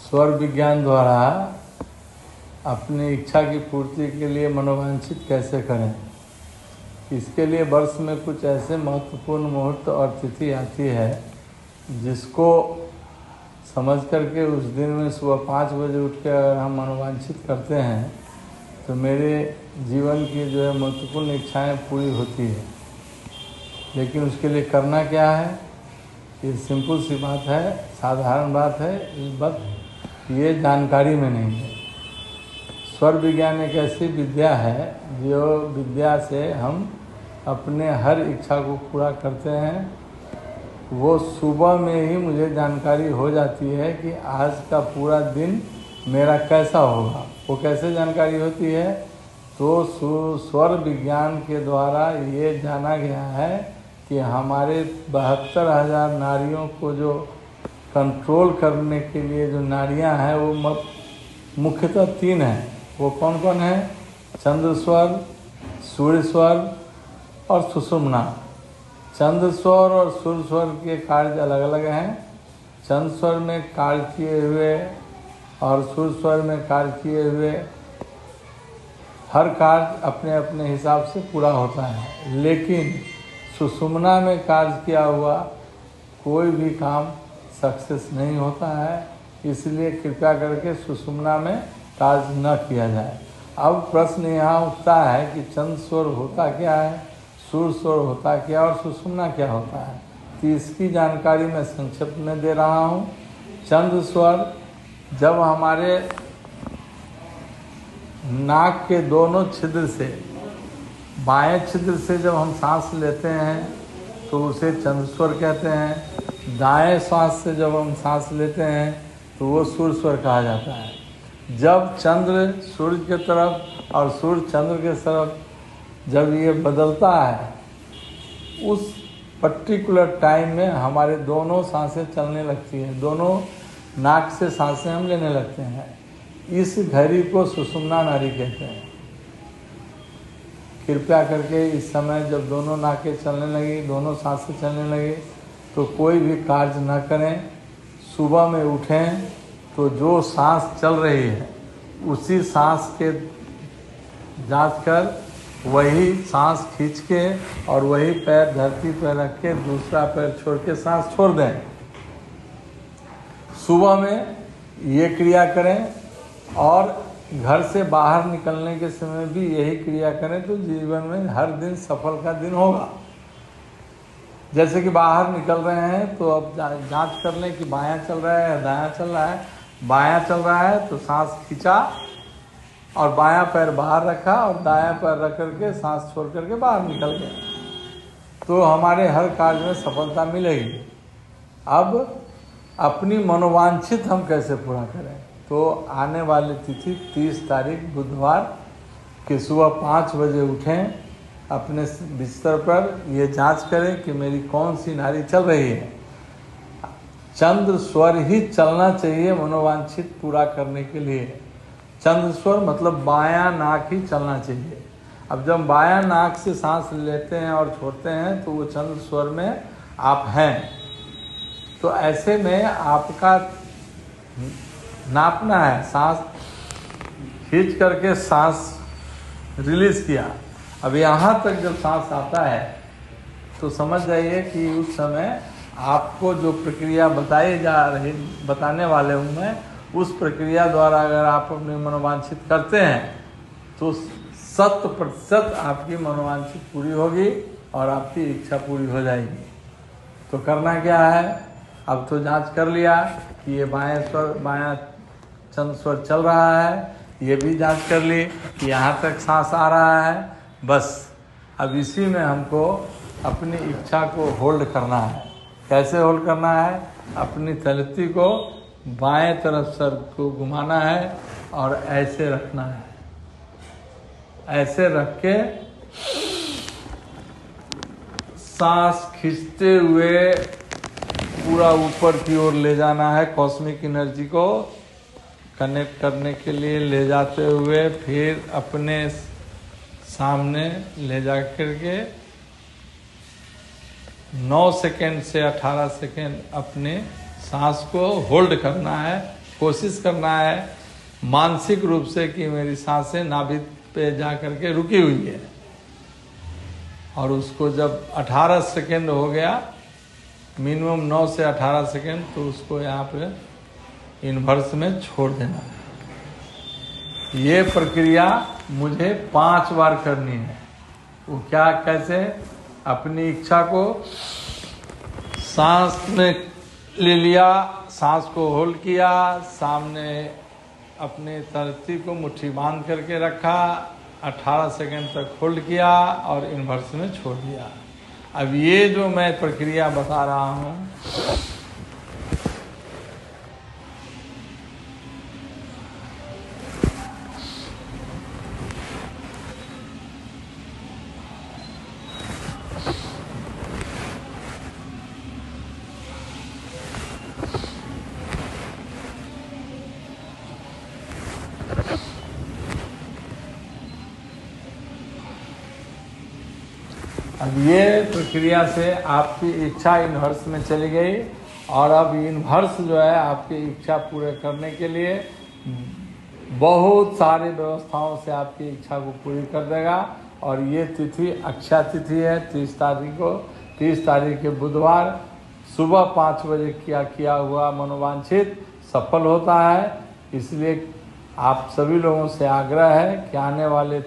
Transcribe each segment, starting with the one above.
स्वर विज्ञान द्वारा अपनी इच्छा की पूर्ति के लिए मनोवांछित कैसे करें। इसके लिए वर्ष में कुछ ऐसे महत्वपूर्ण मुहूर्त और तिथि आती है जिसको समझ करके उस दिन में सुबह 5 बजे उठ के अगर हम मनोवांछित करते हैं तो मेरे जीवन की जो है महत्वपूर्ण इच्छाएं पूरी होती है। लेकिन उसके लिए करना क्या है, ये सिंपल सी बात है, साधारण बात है, बस ये जानकारी में नहीं है। स्वर विज्ञान एक ऐसी विद्या है जो विद्या से हम अपने हर इच्छा को पूरा करते हैं। वो सुबह में ही मुझे जानकारी हो जाती है कि आज का पूरा दिन मेरा कैसा होगा। वो कैसे जानकारी होती है, तो स्वर विज्ञान के द्वारा ये जाना गया है कि हमारे 72,000 नाड़ियों को जो कंट्रोल करने के लिए जो नाड़ियां हैं वो मुख्यतः 3 हैं। वो कौन कौन है? चंद्र स्वर, सूर्य स्वर और सुषुम्ना। चंद्र स्वर और सूर्य स्वर के कार्य अलग अलग हैं। चंद्र स्वर में कार्य किए हुए और सूर्य स्वर में कार्य किए हुए हर कार्य अपने अपने हिसाब से पूरा होता है, लेकिन सुषुम्ना में कार्य किया हुआ कोई भी काम सक्सेस नहीं होता है। इसलिए कृपया करके सुषुम्ना में कार्य न किया जाए। अब प्रश्न यहाँ उठता है कि चंद्र स्वर होता क्या है, सूर्य स्वर होता क्या और सुषुम्ना क्या होता है। तो इसकी जानकारी मैं संक्षिप्त में दे रहा हूँ। चंद्र स्वर जब हमारे नाक के दोनों छिद्र से, बाएं छिद्र से जब हम सांस लेते हैं तो उसे चंद्र स्वर कहते हैं। दाएं सांस से जब हम सांस लेते हैं तो वो सूर्य स्वर कहा जाता है। जब चंद्र सूर्य के तरफ और सूर्य चंद्र के तरफ जब ये बदलता है, उस पर्टिकुलर टाइम में हमारे दोनों सांसें चलने लगती हैं, दोनों नाक से सांसें हम लेने लगते हैं। इस घड़ी को सुषुम्ना नाड़ी कहते हैं। कृपया करके इस समय जब दोनों नाकें चलने लगी, दोनों सांसें चलने लगी, तो कोई भी कार्य न करें। सुबह में उठें तो जो सांस चल रही है उसी सांस के जांच कर वही सांस खींच के और वही पैर धरती पर रख के दूसरा पैर छोड़ के सांस छोड़ दें। सुबह में ये क्रिया करें और घर से बाहर निकलने के समय भी यही क्रिया करें तो जीवन में हर दिन सफल का दिन होगा। जैसे कि बाहर निकल रहे हैं तो अब जांच कर लें कि बायां चल रहा है या दायां चल रहा है। बायां चल रहा है तो सांस खींचा और बायां पैर बाहर रखा और दायां पैर रख करके सांस छोड़ करके बाहर निकल गए, तो हमारे हर कार्य में सफलता मिलेगी। अब अपनी मनोवांछित हम कैसे पूरा करें, तो आने वाली तिथि 30 तारीख बुधवार के सुबह 5 बजे उठें, अपने बिस्तर पर ये जांच करें कि मेरी कौन सी नाड़ी चल रही है। चंद्र स्वर ही चलना चाहिए मनोवांछित पूरा करने के लिए। चंद्र स्वर मतलब बायां नाक ही चलना चाहिए। अब जब बायां नाक से सांस लेते हैं और छोड़ते हैं तो वो चंद्र स्वर में आप हैं। तो ऐसे में आपका नापना है, सांस खींच करके सांस रिलीज किया। अब यहाँ तक जब सांस आता है तो समझ जाइए कि उस समय आपको जो प्रक्रिया बताने वाले हूँ मैं, उस प्रक्रिया द्वारा अगर आप अपने मनोवांछित करते हैं तो 100% आपकी मनोवांछित पूरी होगी और आपकी इच्छा पूरी हो जाएगी। तो करना क्या है, अब तो जांच कर लिया कि ये बायां चंद्र स्वर चल रहा है, ये भी जांच कर ली कि यहाँ तक सांस आ रहा है। बस अब इसी में हमको अपनी इच्छा को होल्ड करना है। कैसे होल्ड करना है, अपनी तलती को बाएं तरफ सर को घुमाना है और ऐसे रखना है। ऐसे रख के सांस खींचते हुए पूरा ऊपर की ओर ले जाना है। कॉस्मिक एनर्जी को कनेक्ट करने के लिए ले जाते हुए फिर अपने सामने ले जा करके 9 सेकेंड से 18 सेकेंड अपने सांस को होल्ड करना है। कोशिश करना है मानसिक रूप से कि मेरी सांसें नाभि पे जा करके रुकी हुई है। और उसको जब 18 सेकेंड हो गया, मिनिमम 9 से 18 सेकेंड, तो उसको यहाँ पे इन्वर्स में छोड़ देना। ये प्रक्रिया मुझे 5 बार करनी है। वो क्या, कैसे? अपनी इच्छा को सांस में ले लिया, सांस को होल्ड किया, सामने अपने तरती को मुट्ठी बांध करके रखा, 18 सेकेंड तक होल्ड किया और इन्वर्स में छोड़ दिया। अब ये जो मैं प्रक्रिया बता रहा हूँ, अब ये प्रक्रिया से आपकी इच्छा इन्वर्स में चली गई और अब इन्वर्स जो है आपकी इच्छा पूरे करने के लिए बहुत सारी व्यवस्थाओं से आपकी इच्छा को पूरी कर देगा। और ये तिथि अक्षय तिथि है, 30 तारीख को। 30 तारीख के बुधवार सुबह 5 बजे किया हुआ मनोवांछित सफल होता है। इसलिए आप सभी लोगों से आग्रह है कि आने वाले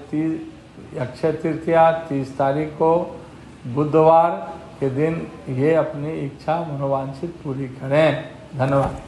अक्षय तृतीया 30 तारीख को बुधवार के दिन ये अपनी इच्छा मनोवांछित पूरी करें। धन्यवाद।